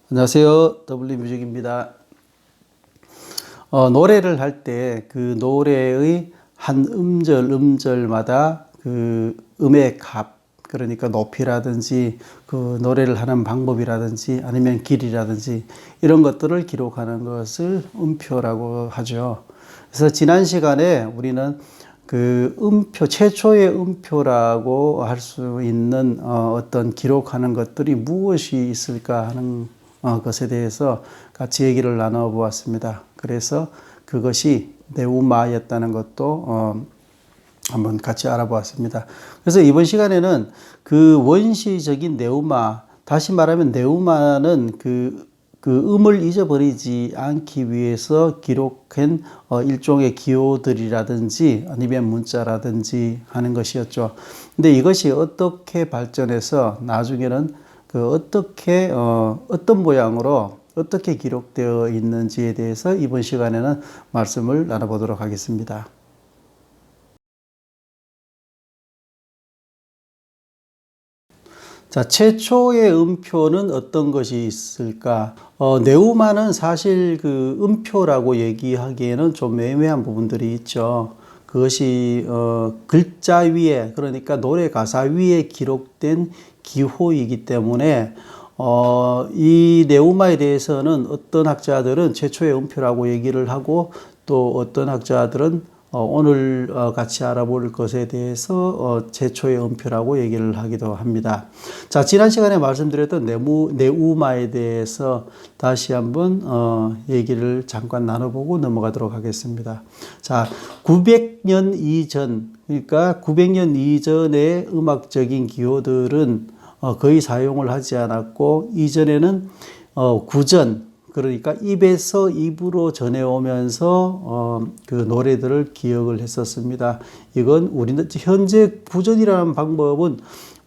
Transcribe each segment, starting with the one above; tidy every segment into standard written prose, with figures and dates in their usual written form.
안녕하세요. W뮤직입니다. 노래를 할 때 그 노래의 한 음절마다 그 음의 값, 그러니까 높이라든지 그 노래를 하는 방법이라든지 아니면 길이라든지 이런 것들을 기록하는 것을 음표라고 하죠. 그래서 지난 시간에 우리는 그 음표, 최초의 음표라고 할 수 있는 어떤 기록하는 것들이 무엇이 있을까 하는 것에 대해서 같이 얘기를 나눠 보았습니다. 그래서 그것이 네우마였다는 것도 한번 같이 알아보았습니다. 그래서 이번 시간에는 그 원시적인 네우마, 다시 말하면 네우마는 그 음을 잊어버리지 않기 위해서 기록한 일종의 기호들이라든지 아니면 문자라든지 하는 것이었죠. 근데 이것이 어떻게 발전해서 나중에는 그 어떤 모양으로 어떻게 기록되어 있는지에 대해서 이번 시간에는 말씀을 나눠보도록 하겠습니다. 자, 최초의 음표는 어떤 것이 있을까? 네우마는 사실 그 음표라고 얘기하기에는 좀 애매한 부분들이 있죠. 그것이 글자 위에, 그러니까 노래 가사 위에 기록된 기호이기 때문에 이 네우마에 대해서는 어떤 학자들은 최초의 음표라고 얘기를 하고, 또 어떤 학자들은 오늘 같이 알아볼 것에 대해서 최초의 음표라고 얘기를 하기도 합니다. 자, 지난 시간에 말씀드렸던 네우마에 대해서 다시 한번 얘기를 잠깐 나눠보고 넘어가도록 하겠습니다. 자, 900년 이전, 그러니까 900년 이전의 음악적인 기호들은 거의 사용을 하지 않았고, 이전에는 구전, 그러니까 입에서 입으로 전해오면서 그 노래들을 기억을 했었습니다. 이건 현재 구전이라는 방법은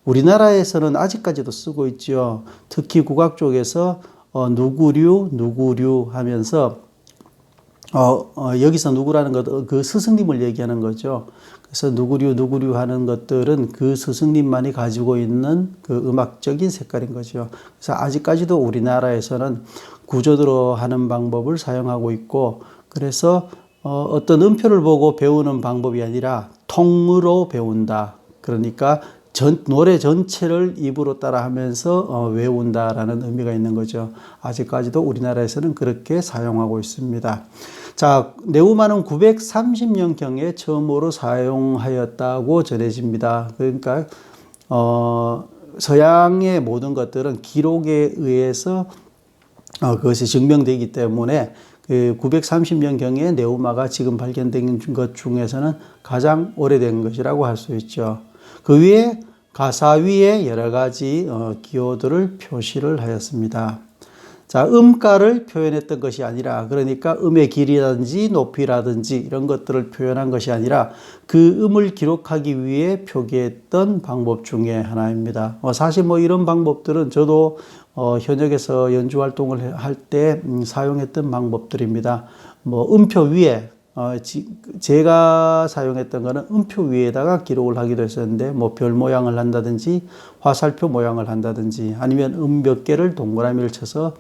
우리나라에서는 아직까지도 쓰고 있죠. 특히 국악 쪽에서 누구류 하면서 여기서 누구라는 것, 그 스승님을 얘기하는 거죠. 그래서 누구류 하는 것들은 그 스승님만이 가지고 있는 그 음악적인 색깔인 거죠. 그래서 아직까지도 우리나라에서는 구조대로 하는 방법을 사용하고 있고, 그래서 어떤 음표를 보고 배우는 방법이 아니라 통으로 배운다. 그러니까 노래 전체를 입으로 따라하면서 외운다라는 의미가 있는 거죠. 아직까지도 우리나라에서는 그렇게 사용하고 있습니다. 자, 네우마는 930년경에 처음으로 사용하였다고 전해집니다. 그러니까 서양의 모든 것들은 기록에 의해서 그것이 증명되기 때문에 그 930년경에 네우마가 지금 발견된 것 중에서는 가장 오래된 것이라고 할 수 있죠. 그 위에 가사 위에 여러 가지 기호들을 표시를 하였습니다. 자, 음가를 표현했던 것이 아니라, 그러니까 음의 길이라든지 높이라든지 이런 것들을 표현한 것이 아니라 그 음을 기록하기 위해 표기했던 방법 중에 하나입니다. 사실 뭐 이런 방법들은 저도 현역에서 연주 활동을 할 때 사용했던 방법들입니다. 뭐 음표 위에 제가 사용했던 거는 음표 위에다가 기록을 하기도 했었는데, 뭐 별 모양을 한다든지 화살표 모양을 한다든지 아니면 몇 개를 동그라미를 쳐서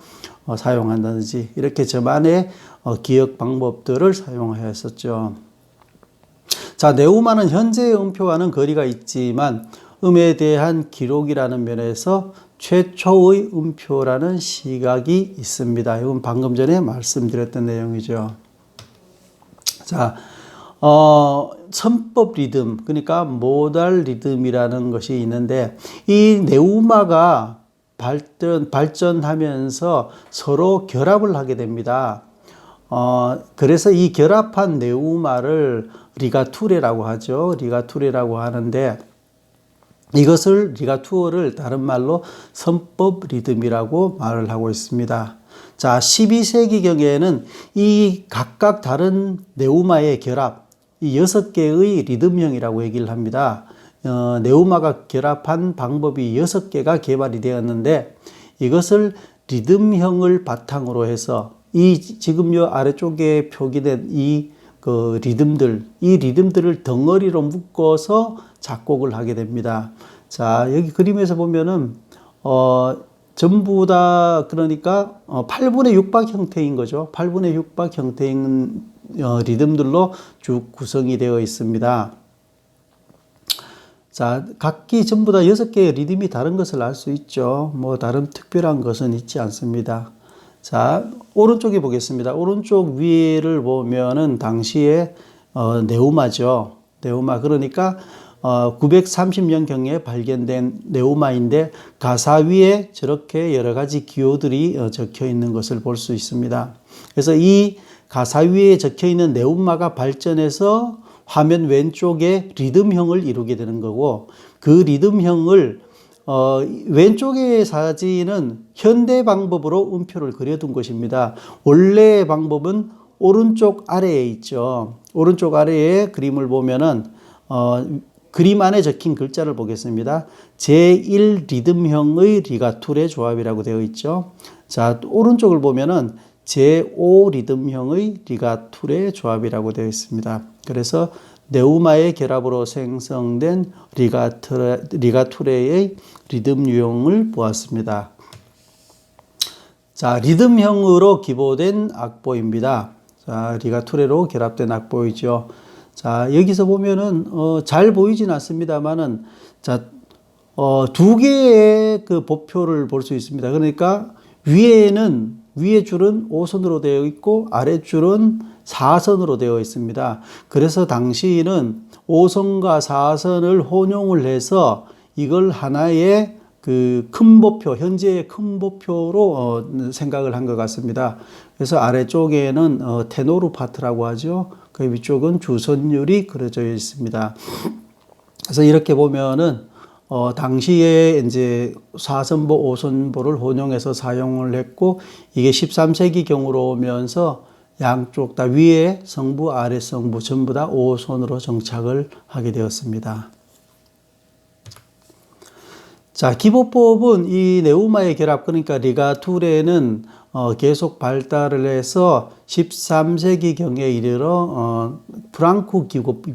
사용한다든지 이렇게 저만의 기억 방법들을 사용하였었죠. 자, 네우마는 현재의 음표와는 거리가 있지만 음에 대한 기록이라는 면에서 최초의 음표라는 시각이 있습니다. 이건 방금 전에 말씀드렸던 내용이죠. 자, 선법 리듬, 그러니까 모달 리듬이라는 것이 있는데, 이 네우마가 발전하면서 서로 결합을 하게 됩니다. 그래서 이 결합한 네우마를 리가투레라고 하죠. 리가투레라고 하는데, 이것을 리가투어를 다른 말로 선법 리듬이라고 말을 하고 있습니다. 자, 12세기경에는 이 각각 다른 네우마의 결합, 이 6개의 리듬형이라고 얘기를 합니다. 네우마가 결합한 방법이 6개가 개발이 되었는데, 이것을 리듬형을 바탕으로 해서 지금 요 아래쪽에 표기된 이 리듬들을 덩어리로 묶어서 작곡을 하게 됩니다. 자, 여기 그림에서 보면은 전부 다 그러니까 8분의 6박 형태인 거죠. 8분의 6박 형태인 리듬들로 쭉 구성이 되어 있습니다. 자, 각기 전부 다 6개의 리듬이 다른 것을 알 수 있죠. 뭐 다른 특별한 것은 있지 않습니다. 자, 오른쪽에 보겠습니다. 오른쪽 위를 보면은 당시에 네우마죠. 네우마. 그러니까 930년경에 발견된 네우마인데 가사 위에 저렇게 여러 가지 기호들이 적혀 있는 것을 볼 수 있습니다. 그래서 이 가사 위에 적혀 있는 네우마가 발전해서 화면 왼쪽에 리듬형을 이루게 되는 거고, 그 리듬형을 왼쪽의 사진은 현대 방법으로 음표를 그려둔 것입니다. 원래의 방법은 오른쪽 아래에 있죠. 오른쪽 아래에 그림을 보면은 그림 안에 적힌 글자를 보겠습니다. 제1 리듬형의 리가툴의 조합이라고 되어 있죠. 자, 오른쪽을 보면은 제5 리듬형의 리가툴의 조합이라고 되어 있습니다. 그래서 네우마의 결합으로 생성된 리가투레의 리듬 유형을 보았습니다. 자, 리듬형으로 기보된 악보입니다. 자, 리가투레로 결합된 악보이죠. 자, 여기서 보면은 잘 보이진 않습니다만은 자, 두 개의 그 보표를 볼 수 있습니다. 그러니까 위에 줄은 5선으로 되어 있고 아랫줄은 4선으로 되어 있습니다. 그래서 당시에는 5선과 4선을 혼용을 해서 이걸 하나의 그 큰 보표, 현재의 큰 보표로 생각을 한 것 같습니다. 그래서 아래쪽에는 테노르 파트라고 하죠. 그 위쪽은 주선율이 그려져 있습니다. 그래서 이렇게 보면은 당시에 이제 4선보, 5선보를 혼용해서 사용을 했고, 이게 13세기 경으로 오면서 양쪽 다 위에 성부, 아래 성부 전부 다 5선으로 정착을 하게 되었습니다. 자, 기보법은 이 네우마의 결합, 그러니까 리가투레는 계속 발달을 해서 13세기 경에 이르러 프랑크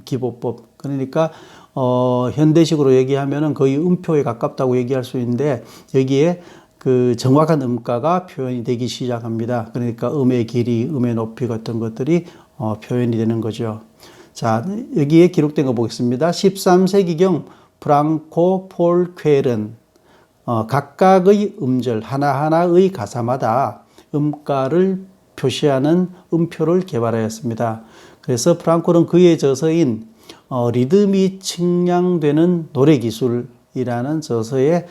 기보법, 그러니까 현대식으로 얘기하면은 거의 음표에 가깝다고 얘기할 수 있는데, 여기에 그 정확한 음가가 표현이 되기 시작합니다. 그러니까 음의 길이, 음의 높이 같은 것들이 표현이 되는 거죠. 자, 여기에 기록된 거 보겠습니다. 13세기경 프랑코 폴 퀘른 각각의 음절 하나하나의 가사마다 음가를 표시하는 음표를 개발하였습니다. 그래서 프랑코는 그의 저서인 리듬이 측량되는 노래기술이라는 저서에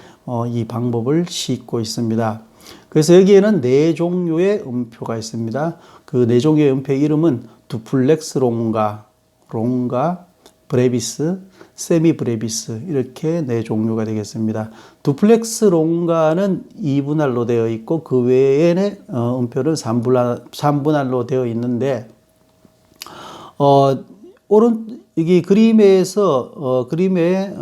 이 방법을 싣고 있습니다. 그래서 여기에는 4종류의 음표가 있습니다. 그 4종류의 음표의 이름은 두플렉스 롱가, 브레비스, 세미 브레비스, 이렇게 4종류가 되겠습니다. 두플렉스 롱가는 2분할로 되어 있고 그 외에는 음표는 3분할로 되어 있는데 여기 그림에서 그림의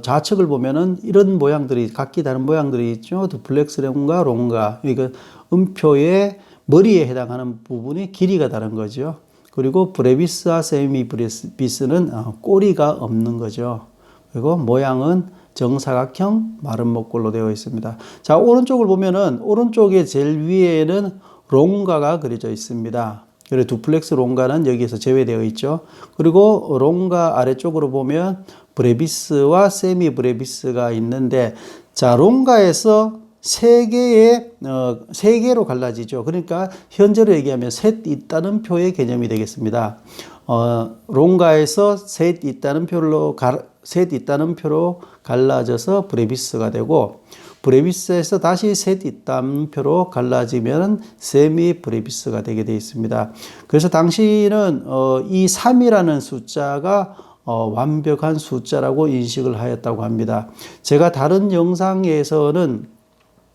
좌측을 보면은 이런 모양들이 각기 다른 모양들이 있죠. 두플렉스 롱가, 이거 음표의 머리에 해당하는 부분이 길이가 다른 거죠. 그리고 브레비스와 세미 브레비스는 꼬리가 없는 거죠. 그리고 모양은 정사각형 마른 목골로 되어 있습니다. 자, 오른쪽을 보면은 오른쪽에 제일 위에는 롱가가 그려져 있습니다. 그리고 두플렉스 롱가는 여기에서 제외되어 있죠. 그리고 롱가 아래쪽으로 보면 브레비스와 세미 브레비스가 있는데, 자, 롱가에서 세 개로 갈라지죠. 그러니까 현재로 얘기하면 셋 있다는 표의 개념이 되겠습니다. 롱가에서 셋 있다는 표로 갈라져서 브레비스가 되고, 브레비스에서 다시 셋 있다는 표로 갈라지면 세미 브레비스가 되게 되어 있습니다. 그래서 당시는 이 3이라는 숫자가 완벽한 숫자라고 인식을 하였다고 합니다. 제가 다른 영상에서는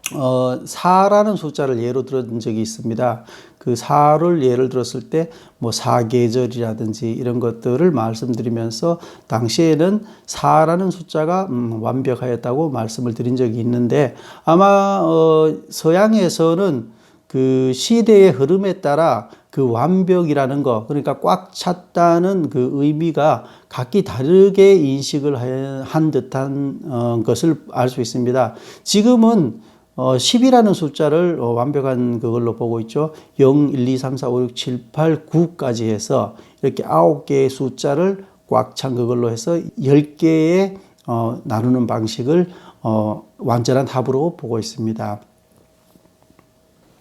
4라는 숫자를 예로 들은 적이 있습니다. 그 4를 예를 들었을 때 뭐 사계절이라든지 이런 것들을 말씀드리면서 당시에는 4라는 숫자가 완벽하였다고 말씀을 드린 적이 있는데, 아마 서양에서는 그 시대의 흐름에 따라 그 완벽이라는 거, 그러니까 꽉 찼다는 그 의미가 각기 다르게 인식을 한 듯한 것을 알 수 있습니다. 지금은 10이라는 숫자를 완벽한 그걸로 보고 있죠. 0, 1, 2, 3, 4, 5, 6, 7, 8, 9까지 해서 이렇게 9개의 숫자를 꽉 찬 그걸로 해서 10개의 나누는 방식을 완전한 합으로 보고 있습니다.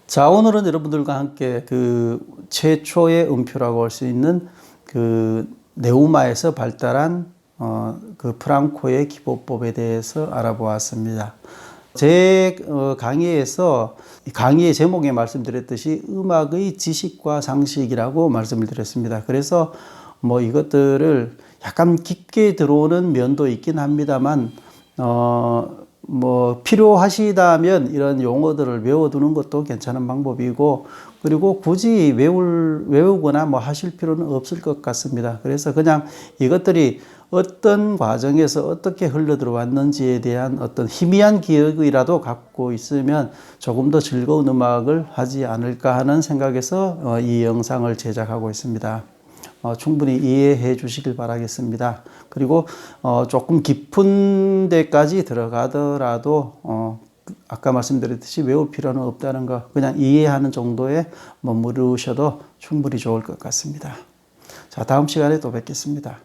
자, 오늘은 여러분들과 함께 그 최초의 음표라고 할 수 있는 그 네우마에서 발달한 그 프랑코의 기보법에 대해서 알아보았습니다. 제 강의에서 강의의 제목에 말씀드렸듯이 음악의 지식과 상식이라고 말씀을 드렸습니다. 그래서 뭐 이것들을 약간 깊게 들어오는 면도 있긴 합니다만 뭐 필요하시다면 이런 용어들을 외워두는 것도 괜찮은 방법이고, 그리고 굳이 외우거나 뭐 하실 필요는 없을 것 같습니다. 그래서 그냥 이것들이 어떤 과정에서 어떻게 흘러 들어왔는지에 대한 어떤 희미한 기억이라도 갖고 있으면 조금 더 즐거운 음악을 하지 않을까 하는 생각에서 이 영상을 제작하고 있습니다. 충분히 이해해 주시길 바라겠습니다. 그리고 조금 깊은 데까지 들어가더라도 아까 말씀드렸듯이 외울 필요는 없다는 거, 그냥 이해하는 정도에 머무르셔도 충분히 좋을 것 같습니다. 자, 다음 시간에 또 뵙겠습니다.